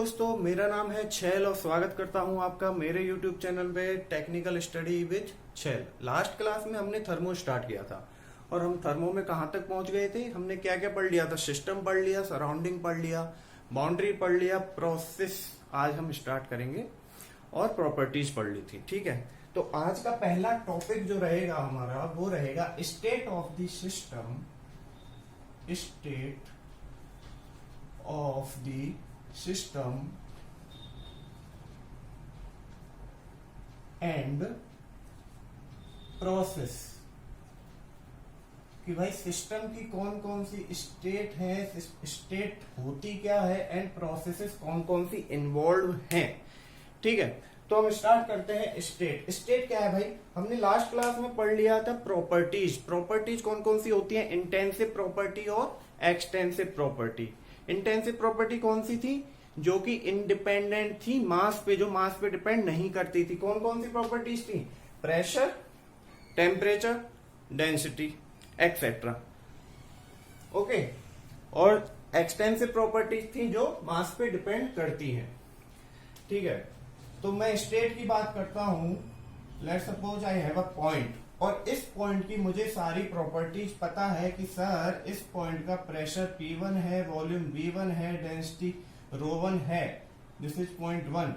दोस्तों, मेरा नाम है छैल और स्वागत करता हूं आपका मेरे YouTube चैनल पे टेक्निकल स्टडी विद छैल। लास्ट क्लास में हमने थर्मो स्टार्ट किया था और हम थर्मो में कहां तक पहुंच गए थे। हमने क्या क्या पढ़ लिया था, सिस्टम पढ़ लिया, सराउंडिंग पढ़ लिया, बाउंड्री पढ़ लिया, प्रोसेस आज हम स्टार्ट करेंगे और प्रॉपर्टीज पढ़ ली थी। ठीक है, तो आज का पहला टॉपिक जो रहेगा हमारा वो रहेगा state of the system, state of the system and process। कि भाई सिस्टम की कौन कौन सी स्टेट है, स्टेट होती क्या है एंड प्रोसेसेस कौन कौन सी इन्वॉल्व हैं। ठीक है, तो हम स्टार्ट करते हैं। स्टेट स्टेट क्या है भाई, हमने लास्ट क्लास में पढ़ लिया था प्रॉपर्टीज। प्रॉपर्टीज कौन कौन सी होती हैं, इंटेंसिव प्रॉपर्टी और एक्सटेंसिव प्रॉपर्टी। इंटेंसिव प्रॉपर्टी कौन सी थी, जो कि इंडिपेंडेंट थी मास पे, जो मास पे डिपेंड नहीं करती थी। कौन कौन सी प्रॉपर्टीज थी, pressure, temperature, density etcetera. Okay, और एक्सटेंसिव प्रॉपर्टीज थी जो मास पे डिपेंड करती हैं। ठीक है, तो मैं स्टेट की बात करता हूं। Let's suppose I have a point और इस पॉइंट की मुझे सारी प्रॉपर्टीज पता है कि सर इस पॉइंट का प्रेशर P1 है, वॉल्यूम V1 है, डेंसिटी ρ1 है। This is point 1।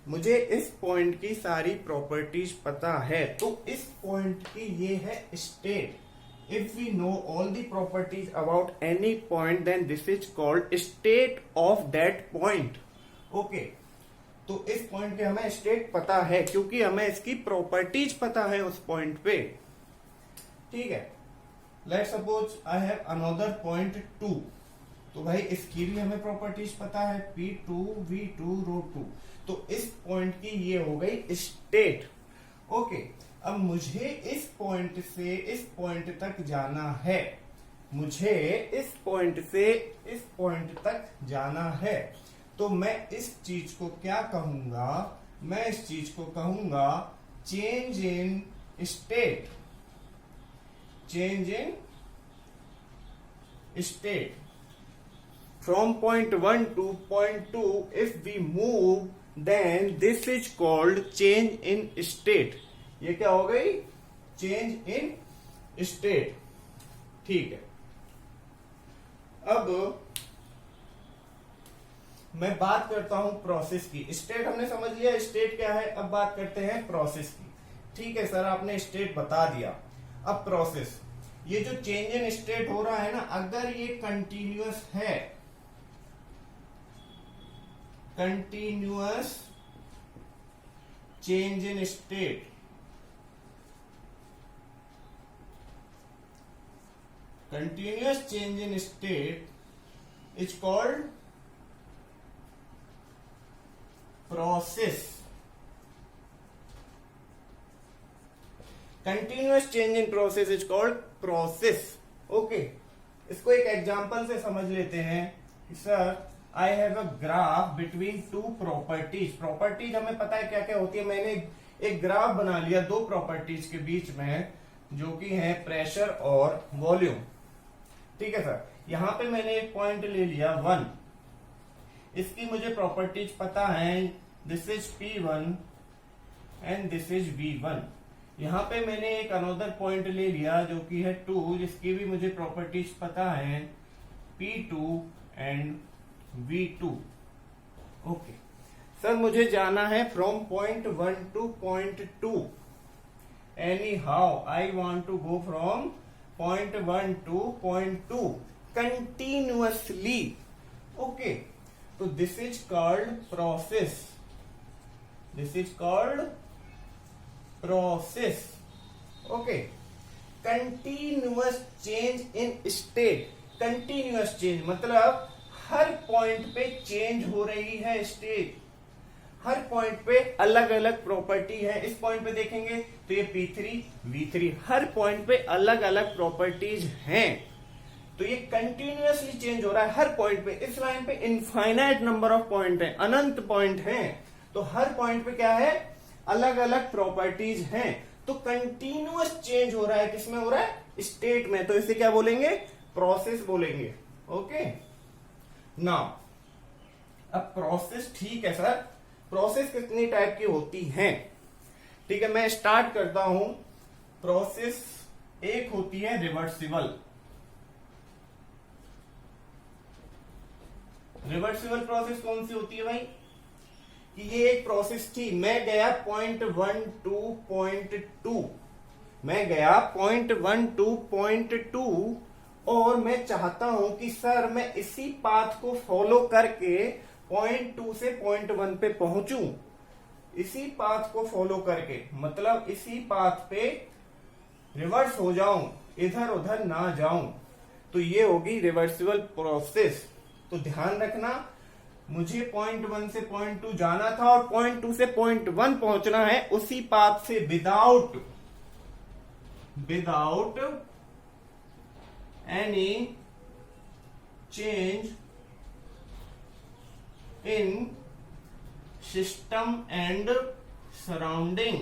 मुझे इस पॉइंट की सारी प्रॉपर्टीज पता है, तो इस पॉइंट की ये है state. If we know all the properties about any point then this is called state of that point. Okay, तो इस पॉइंट के हमें स्टेट पता है क्योंकि हमें इसकी प्रॉपर्टीज पता है उस पॉइंट पे। ठीक है, let's suppose I have another point 2, तो भाई इसकी भी हमें प्रॉपर्टीज पता है, P2, V2, ρ2। तो इस पॉइंट की ये हो गई स्टेट। ओके, अब मुझे इस पॉइंट से इस पॉइंट तक जाना है, मुझे इस पॉइंट से इस पॉइंट तक जाना है, तो मैं इस चीज को क्या कहूंगा, मैं इस चीज को कहूंगा change in state. Change in state from point 1 to point 2 if we move then this is called change in state. ये क्या हो गई, चेंज इन स्टेट। ठीक है, अब मैं बात करता हूं प्रोसेस की। स्टेट हमने समझ लिया, स्टेट क्या है। अब बात करते हैं प्रोसेस की। ठीक है सर, आपने स्टेट बता दिया। अब प्रोसेस, ये जो चेंज इन स्टेट हो रहा है ना, अगर ये कंटिन्यूअस है, continuous change in state, continuous change in state is called process. Continuous change in process is called process. Okay, इसको एक एग्जांपल से समझ लेते हैं कि sir I have a graph between two properties. Properties हमें पता है क्या क्या होती है। मैंने एक ग्राफ बना लिया दो प्रॉपर्टीज के बीच में, जो कि है प्रेशर और वॉल्यूम। ठीक है सर, यहां पे मैंने एक पॉइंट ले लिया 1, इसकी मुझे प्रॉपर्टीज पता है, this is P1 and this is V1। यहां पे मैंने एक अनदर पॉइंट ले लिया जो कि है 2, जिसकी भी मुझे प्रॉपर्टीज पता है, P2 and V2। Okay sir, मुझे जाना है from point 1 to point 2। Any how I want to go from point 1 to point 2 continuously. Okay, तो this is called process. This is called process. Okay, continuous change in state. Continuous change मतलब हर point पे change हो रही है state, हर point पे अलग अलग प्रॉपर्टी है। इस पॉइंट पे देखेंगे तो ये P3, V3, हर पॉइंट पे अलग अलग प्रॉपर्टीज हैं। तो ये कंटिन्यूअसली चेंज हो रहा है हर पॉइंट पे। इस लाइन पे इनफाइनाइट नंबर ऑफ पॉइंट है, अनंत पॉइंट हैं, तो हर पॉइंट पे क्या है, अलग अलग प्रॉपर्टीज हैं। तो कंटिन्यूअस चेंज हो रहा है, किसमें हो रहा है, स्टेट में। तो इसे क्या बोलेंगे, प्रोसेस बोलेंगे। ओके, नाउ अब प्रोसेस, ठीक है सर, प्रोसेस कितनी टाइप की होती हैं? ठीक है, मैं स्टार्ट करता हूं। प्रोसेस एक होती है रिवर्सिबल। रिवर्सिबल प्रोसेस कौन सी होती है भाई? कि ये एक प्रोसेस थी, मैं गया पॉइंट 1 टू पॉइंट 2, मैं गया पॉइंट 1 टू पॉइंट 2 और मैं चाहता हूं कि सर मैं इसी पाथ को फॉलो करके पॉइंट 2 से पॉइंट 1 पे पहुंचूं, इसी पाथ को फॉलो करके, मतलब इसी पाथ पे रिवर्स हो जाऊं, इधर उधर ना जाऊं, तो ये होगी रिवर्सिबल प्रोसेस। तो ध्यान रखना, मुझे पॉइंट 1 से पॉइंट 2 जाना था और पॉइंट 2 से पॉइंट 1 पहुंचना है उसी पाथ से, without any change in system and surrounding.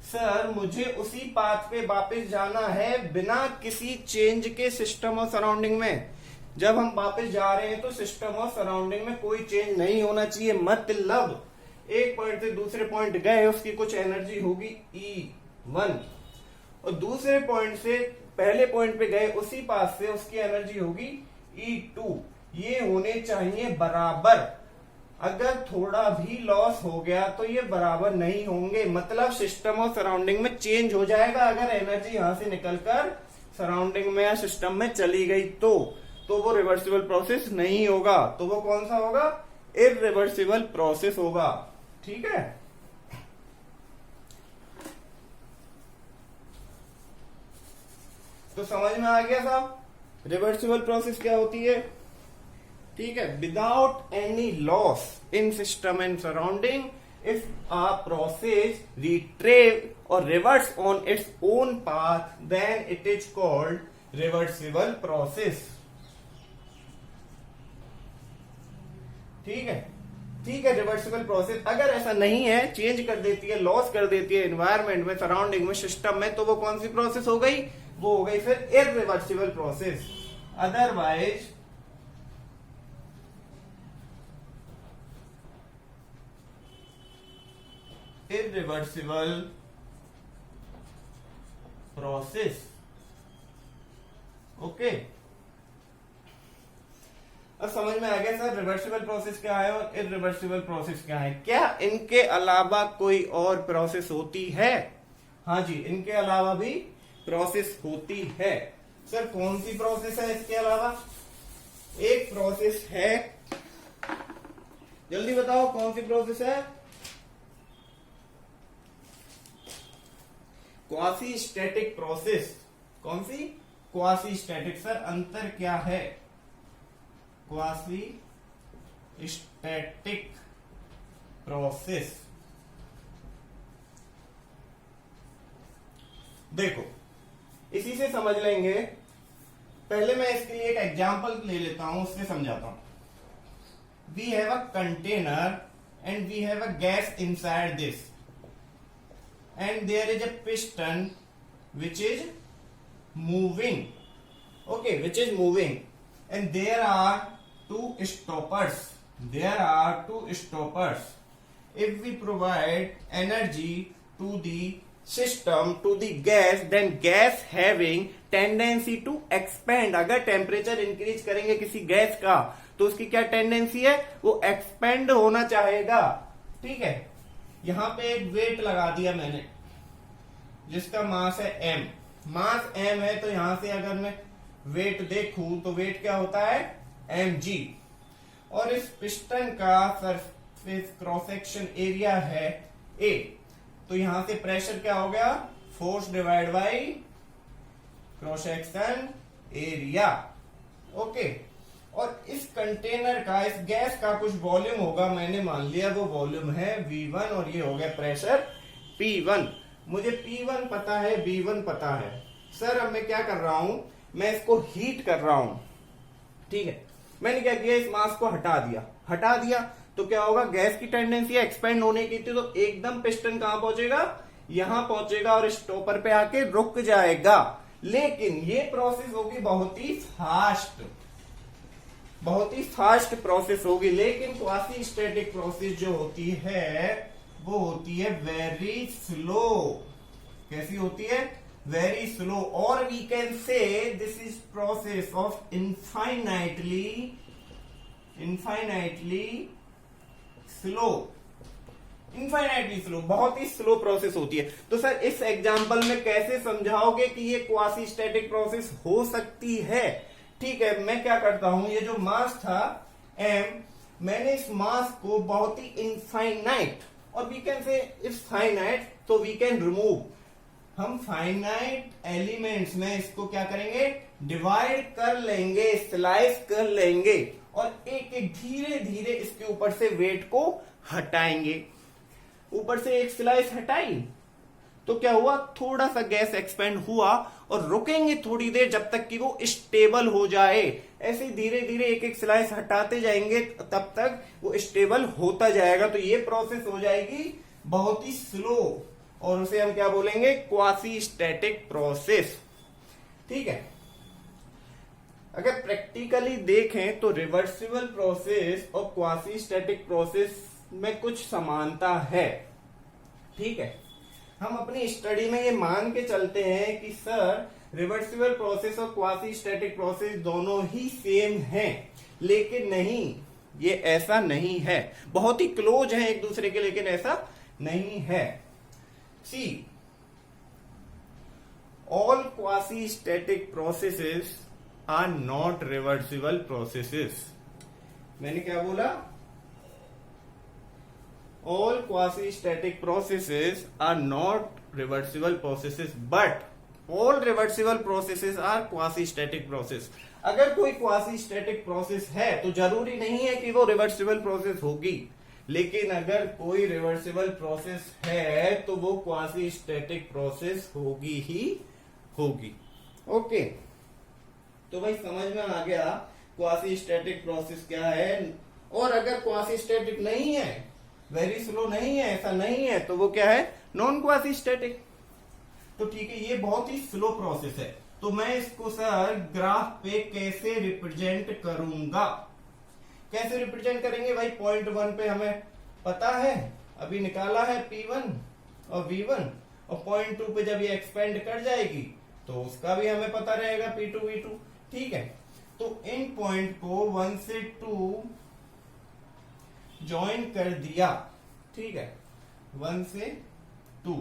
Sir मुझे उसी पाथ पे वापस जाना है बिना किसी चेंज के सिस्टम और सराउंडिंग में। जब हम वापस जा रहे हैं तो सिस्टम और सराउंडिंग में कोई चेंज नहीं होना चाहिए। मतलब एक पॉइंट से दूसरे पॉइंट गए, उसकी कुछ एनर्जी होगी E1 और दूसरे पॉइंट से पहले पॉइंट पे गए उसी पाथ से उसकी एनर्जी होगी E2। ये होने चाहिए बराबर। अगर थोड़ा भी लॉस हो गया तो ये बराबर नहीं होंगे, मतलब सिस्टम और सराउंडिंग में चेंज हो जाएगा। अगर एनर्जी यहां से निकलकर सराउंडिंग में या सिस्टम में चली गई तो वो रिवर्सिबल प्रोसेस नहीं होगा। तो वो कौन सा होगा? इररिवर्सिबल प्रोसेस होगा। ठीक है, तो समझ में आ गया साहब रिवर्सिबल प्रोसेस क्या होती है? ठीक है, without any loss in system and surrounding, if a process retrieve और reverse on its own path, then it is called reversible process. ठीक है, ठीक है, रिवर्सिबल प्रोसेस अगर ऐसा नहीं है, चेंज कर देती है, लॉस कर देती है एनवायरमेंट में, सराउंडिंग में, सिस्टम में, तो वो कौन सी प्रोसेस हो गई? वो हो गई फिर irreversible process. Otherwise irreversible process. Okay, अब समझ में आ गया सर रिवर्सिबल प्रोसेस क्या है और इररिवर्सिबल प्रोसेस क्या है। क्या इनके अलावा कोई और प्रोसेस होती है? हाँ जी, इनके अलावा भी प्रोसेस होती है। सर कौन सी प्रोसेस है इसके अलावा? एक प्रोसेस है, जल्दी बताओ कौन सी प्रोसेस है? Quasi static process. कौन सी? Quasi static. सर अंतर क्या है? क्वासी स्टैटिक प्रोसेस, देखो इसी से समझ लेंगे। पहले मैं इसके लिए एक एग्जांपल ले लेता हूं, उससे समझाता हूं। We have a container and we have a gas inside this and there is a piston which is moving, okay, which is moving, and there are two stoppers. If we provide energy to the system, to the gas, then gas having tendency to expand. अगर temperature increase करेंगे किसी gas का तो उसकी क्या tendency है? वो expand होना चाहेगा। ठीक है, यहां पे एक वेट लगा दिया मैंने जिसका मास है m। मास m है तो यहां से अगर मैं वेट देखूं तो वेट क्या होता है? mg। और इस पिस्टन का सरफेस क्रॉस सेक्शन एरिया है a, तो यहां से प्रेशर क्या हो गया? Force divide by cross section area. Okay, और इस कंटेनर का, इस गैस का कुछ वॉल्यूम होगा, मैंने मान लिया वो वॉल्यूम है V1 और ये हो गया प्रेशर P1। मुझे P1 पता है, V1 पता है। सर अब मैं क्या कर रहा हूं? मैं इसको हीट कर रहा हूं। ठीक है, मैंने क्या किया? इस मास को हटा दिया तो क्या होगा? गैस की टेंडेंसी है एक्सपेंड होने की थी, तो एकदम पिस्टन कहां पहुंचेगा? यहां पहुंचेगा और स्टॉपर पे आके रुक जाएगा। लेकिन ये प्रोसेस होगी बहुत ही फास्ट प्रोसेस होगी। लेकिन क्वासी स्टैटिक प्रोसेस जो होती है वो होती है वेरी स्लो। कैसी होती है? Very slow. और we can say this is process of infinitely slow. Infinitely slow, बहुत ही स्लो प्रोसेस होती है। तो सर इस एग्जांपल में कैसे समझाओगे कि ये क्वासी स्टैटिक प्रोसेस हो सकती है? ठीक है, मैं क्या करता हूं, ये जो मास था m, मैंने इस मास को बहुत ही इनफाइनाइट, और we can say if finite तो वी कैन रिमूव। हम फाइनाइट एलिमेंट्स में इसको क्या करेंगे? डिवाइड कर लेंगे, स्लाइस कर लेंगे, और एक एक धीरे धीरे इसके ऊपर से वेट को हटाएंगे। ऊपर से एक स्लाइस हटाई तो क्या हुआ? थोड़ा सा गैस एक्सपेंड हुआ, और रुकेंगे थोड़ी देर जब तक कि वो स्टेबल हो जाए। ऐसे धीरे धीरे एक एक स्लाइस हटाते जाएंगे, तब तक वो स्टेबल होता जाएगा। तो ये प्रोसेस हो जाएगी बहुत ही स्लो, और उसे हम क्या बोलेंगे? Quasi static process. ठीक है। अगर प्रैक्टिकली देखें तो रिवर्सिबल प्रोसेस और क्वासी स्टैटिक प्रोसेस में कुछ समानता है। ठीक है, हम अपनी स्टडी में ये मान के चलते हैं कि सर रिवर्सिबल प्रोसेस और क्वासी स्टैटिक प्रोसेस दोनों ही सेम हैं, लेकिन नहीं, ये ऐसा नहीं है। बहुत ही क्लोज हैं एक दूसरे के, लेकिन ऐसा नहीं है। See all quasi static processes are not reversible processes. मैंने क्या बोला? All quasi-static processes are not reversible processes, but all reversible processes are quasi-static process. अगर कोई quasi-static process है तो जरूरी नहीं है कि वो reversible process होगी, लेकिन अगर कोई reversible process है तो वो quasi-static process होगी ही होगी। ओके, तो भाई समझ में आ गया quasi-static process क्या है। और अगर quasi-static नहीं है, वेरी स्लो नहीं है, ऐसा नहीं है, तो वो क्या है? Non quasi static. तो ठीक है, ये बहुत ही स्लो प्रोसेस है। तो मैं इसको सर ग्राफ पे कैसे रिप्रेजेंट करूंगा? कैसे रिप्रेजेंट करेंगे भाई? पॉइंट 1 पे हमें पता है, अभी निकाला है P1 और V1, और पॉइंट 2 पे जब ये एक्सपेंड कर जाएगी तो उसका भी हमें पता रहेगा P2 V2। ठीक है, तो इन पॉइंट को 1 से 2 ज्वाइन कर दिया। ठीक है, 1 से 2।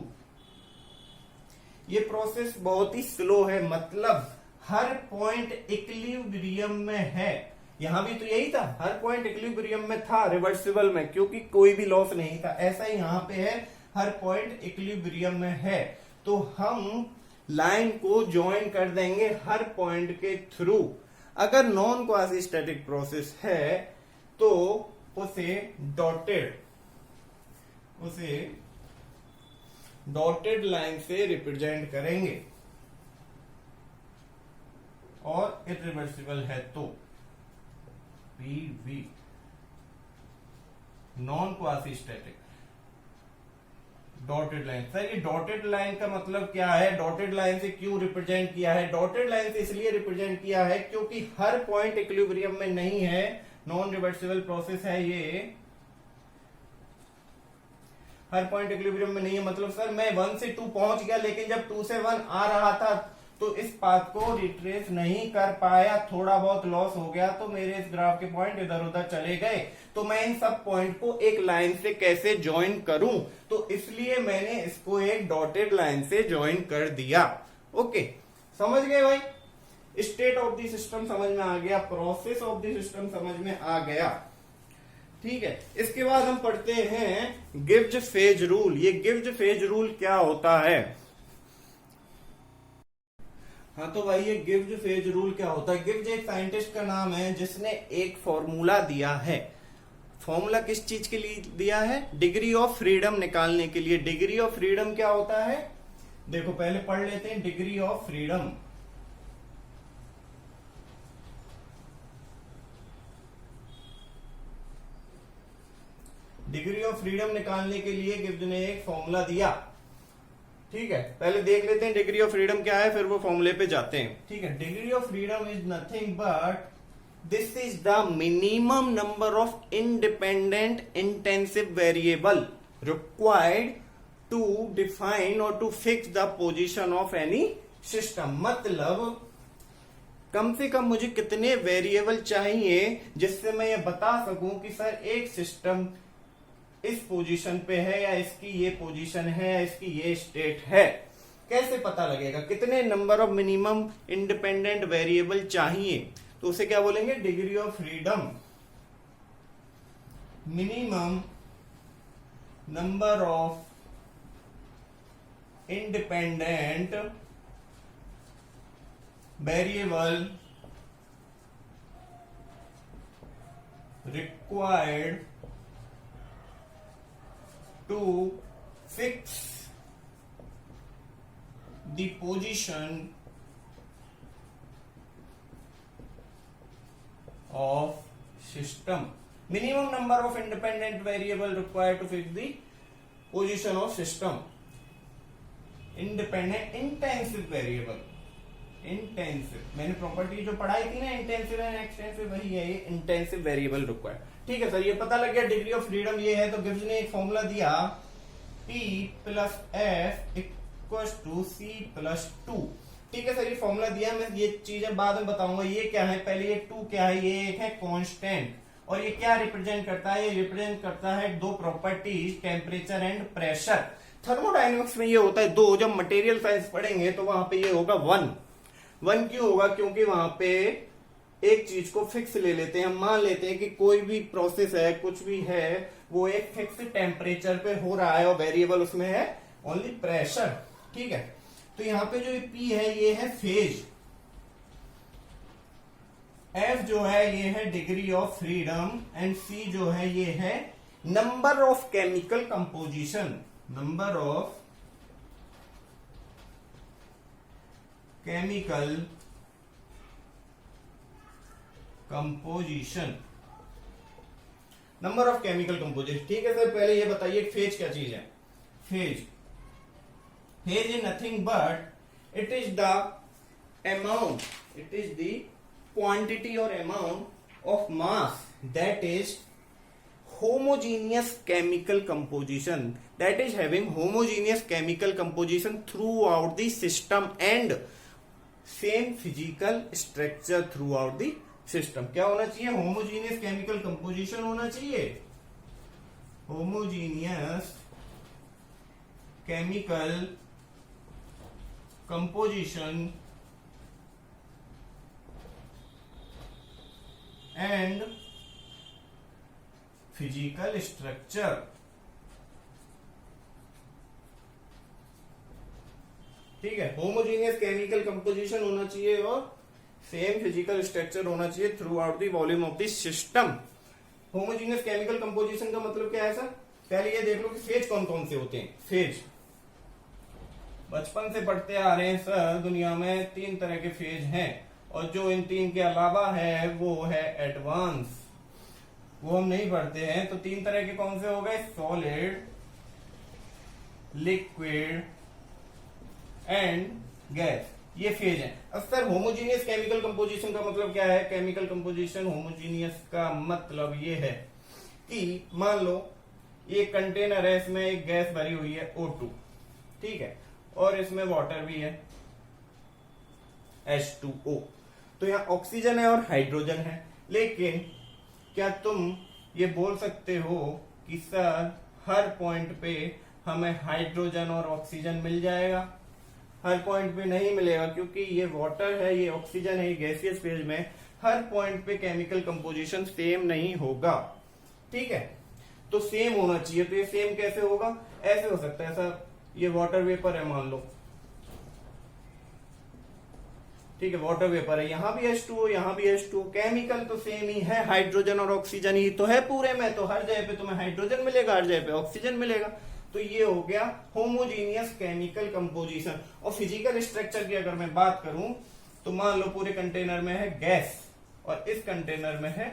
ये प्रोसेस बहुत ही स्लो है, मतलब हर पॉइंट इक्विलिब्रियम में है। यहां भी तो यही था, हर पॉइंट इक्विलिब्रियम में था रिवर्सिबल में, क्योंकि कोई भी लॉस नहीं था। ऐसा ही यहां पे है, हर पॉइंट इक्विलिब्रियम में है। तो हम लाइन को ज्वाइन कर देंगे हर पॉइंट के थ्रू। अगर नॉन क्वासी स्टैटिक प्रोसेस है तो उसे डॉटेड लाइन से रिप्रेजेंट करेंगे, और इरिवर्सिबल है तो PV। Non quasi static dotted line. Sir ये डॉटेड लाइन का मतलब क्या है? डॉटेड लाइन से क्यों रिप्रेजेंट किया है? डॉटेड लाइन से इसलिए रिप्रेजेंट किया है क्योंकि हर पॉइंट इक्विलिब्रियम में नहीं है, नॉन रिवर्सिबल प्रोसेस है ये, हर पॉइंट इक्विलिब्रियम में नहीं है। मतलब सर मैं 1 से 2 पहुंच गया, लेकिन जब 2 से 1 आ रहा था तो इस पाथ को रिट्रेस नहीं कर पाया, थोड़ा बहुत लॉस हो गया, तो मेरे इस ग्राफ के पॉइंट इधर उधर चले गए। तो मैं इन सब पॉइंट को एक लाइन से कैसे ज्वाइन करूं? तो इसलिए मैंने इसको एक डॉटेड लाइन से ज्वाइन कर दिया। ओके, समझ गए भाई? स्टेट ऑफ द सिस्टम समझ में आ गया, प्रोसेस ऑफ द सिस्टम समझ में आ गया। ठीक है, इसके बाद हम पढ़ते हैं गिब्स फेज रूल। ये गिब्स फेज रूल क्या होता है? हाँ तो भाई ये गिब्स फेज रूल क्या होता है? गिब्स एक साइंटिस्ट का नाम है जिसने एक फॉर्मूला दिया है। फॉर्मूला किस चीज के लिए दिया है? डिग्री ऑफ फ्रीडम निकालने के लिए। डिग्री ऑफ फ्रीडम क्या होता है? देखो पहले पढ़ लेते हैं degree of freedom. Degree of freedom निकालने के लिए गिब्स ने एक फॉर्मूला दिया। ठीक है, पहले देख लेते हैं डिग्री ऑफ फ्रीडम क्या है, फिर वो फॉर्मूले पे जाते हैं। ठीक है, degree of freedom is nothing but this is the minimum number of independent intensive variable required to define और to fix the position of any system. मतलब कम से कम मुझे कितने वेरिएबल चाहिए जिससे मैं ये बता सकूं कि सर एक सिस्टम इस पोजीशन पे है, या इसकी ये पोजीशन है, या इसकी ये स्टेट है। कैसे पता लगेगा, कितने number of minimum independent variable चाहिए, तो उसे क्या बोलेंगे, degree of freedom. Minimum number of independent variable required to fix the position of system. Minimum number of independent variable required to fix the position of system. Independent intensive variable, intensive, मैंने property जो पढ़ाई थी ना intensive and extensive, वही है ये intensive variable required. ठीक है सर, ये पता लग गया डिग्री ऑफ फ्रीडम ये है। तो गिब्स ने एक फॉर्मूला दिया P plus F equal to C plus 2। ठीक है सर, ये फॉर्मूला दिया, मैं ये चीजें बाद में बताऊंगा। ये क्या है, पहले ये 2 क्या है, ये एक है कांस्टेंट, और ये क्या रिप्रेजेंट करता है, ये रिप्रेजेंट करता है दो properties, temperature and pressure. Thermodynamics में ये होता है 2, जब मटेरियल साइंस पढ़ेंगे तो वहां पे ये होगा 1। 1 क्यों होगा, क्योंकि वहां पे एक चीज को फिक्स ले लेते हैं, हम मान लेते हैं कि कोई भी प्रोसेस है, कुछ भी है, वो एक फिक्स टेम्परेचर पे हो रहा है और वेरिएबल उसमें है ओनली प्रेशर। ठीक है, तो यहां पे जो P है ये है फेज, F जो है ये है degree of freedom, and C जो है ये है number of chemical composition, number of chemical composition, number of chemical composition. ठीक है सर, पहले ये बताइए फेज क्या चीज है। Phase is nothing but it is the amount, it is the quantity और amount of mass that is homogeneous chemical composition, that is having homogeneous chemical composition throughout the system and same physical structure throughout the system। क्या होना चाहिए, homogeneous chemical composition होना चाहिए, homogeneous chemical composition and physical structure. ठीक है, homogeneous chemical composition होना चाहिए और सेम फिजिकल स्ट्रक्चर होना चाहिए through out the volume of the system. Homogeneous chemical composition का मतलब क्या है सर, पहले ये देख लो कि फेज कौन कौन से होते हैं। फेज बचपन से पढ़ते आ रहे हैं सर, दुनिया में 3 तरह के फेज हैं, और जो इन 3 के अलावा है वो है एडवांस, वो हम नहीं पढ़ते हैं। तो 3 तरह के कौन से हो गए, सॉलिड, लिक्विड एंड गैस, ये फेज है। अक्सर होमोजीनियस केमिकल कंपोजिशन का मतलब क्या है, केमिकल कंपोजिशन होमोजीनियस का मतलब ये है कि मान लो ये कंटेनर है, इसमें एक गैस भरी हुई है O2, ठीक है, और इसमें वाटर भी है H2O। तो यहाँ ऑक्सीजन है और हाइड्रोजन है, लेकिन क्या तुम ये बोल सकते हो कि सर हर पॉइंट पे हमें हाइड्रोजन और ऑक्सीजन मिल जाएगा? हर पॉइंट पे नहीं मिलेगा, क्योंकि ये वाटर है, ये ऑक्सीजन है, गैसियस फेज में हर पॉइंट पे केमिकल कंपोजिशन सेम नहीं होगा। ठीक है, तो सेम होना चाहिए। तो ये सेम कैसे होगा, ऐसे हो सकता है सर, ये वाटर वेपर है मान लो, ठीक है, वाटर वेपर है, यहां भी H2O, यहां भी H2O, केमिकल तो सेम ही है, हाइड्रोजन और ऑक्सीजन ही तो है पूरे में, तो हर जगह पे तुम्हें हाइड्रोजन मिलेगा, हर जगह पे ऑक्सीजन मिलेगा। तो ये हो गया होमोजीनियस केमिकल कंपोजिशन। और फिजिकल स्ट्रक्चर की अगर मैं बात करूं तो मान लो पूरे कंटेनर में है गैस और इस कंटेनर में है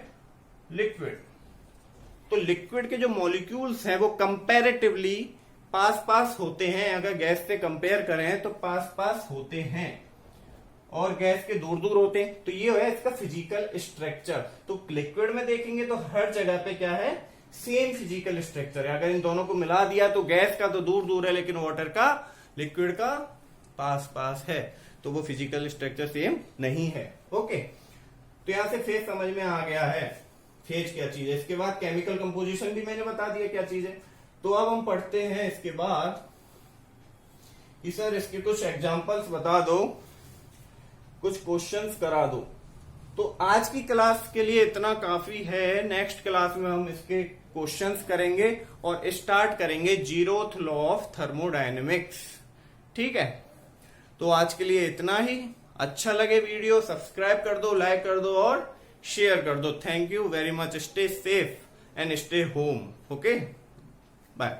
लिक्विड। तो लिक्विड के जो मॉलिक्यूल्स हैं वो कंपैरेटिवली पास पास होते हैं, अगर गैस से कंपेयर करें तो पास पास होते हैं और गैस के दूर दूर होते हैं। तो ये है इसका फिजिकल स्ट्रक्चर। तो लिक्विड में देखेंगे तो हर जगह पे क्या है, सेम फिजिकल स्ट्रक्चर है। अगर इन दोनों को मिला दिया तो गैस का तो दूर दूर है, लेकिन वाटर का, लिक्विड का पास पास है, तो वो फिजिकल स्ट्रक्चर सेम नहीं है। ओके, तो यहां से फेज समझ में आ गया है, फेज क्या चीज है। इसके बाद केमिकल कंपोजिशन भी मैंने बता दिया क्या चीज है। तो अब हम पढ़ते हैं इसके बाद कि सर इसके कुछ एग्जांपल्स बता दो, कुछ क्वेश्चंस करा दो। तो आज की क्लास के लिए इतना काफी है। नेक्स्ट क्लास में हम इसके क्वेश्चंस करेंगे और स्टार्ट करेंगे जीरोथ लॉ ऑफ थर्मोडायनेमिक्स। ठीक है, तो आज के लिए इतना ही। अच्छा लगे वीडियो सब्सक्राइब कर दो, लाइक कर दो और शेयर कर दो। Thank you very much. Stay safe and stay home. Okay, bye.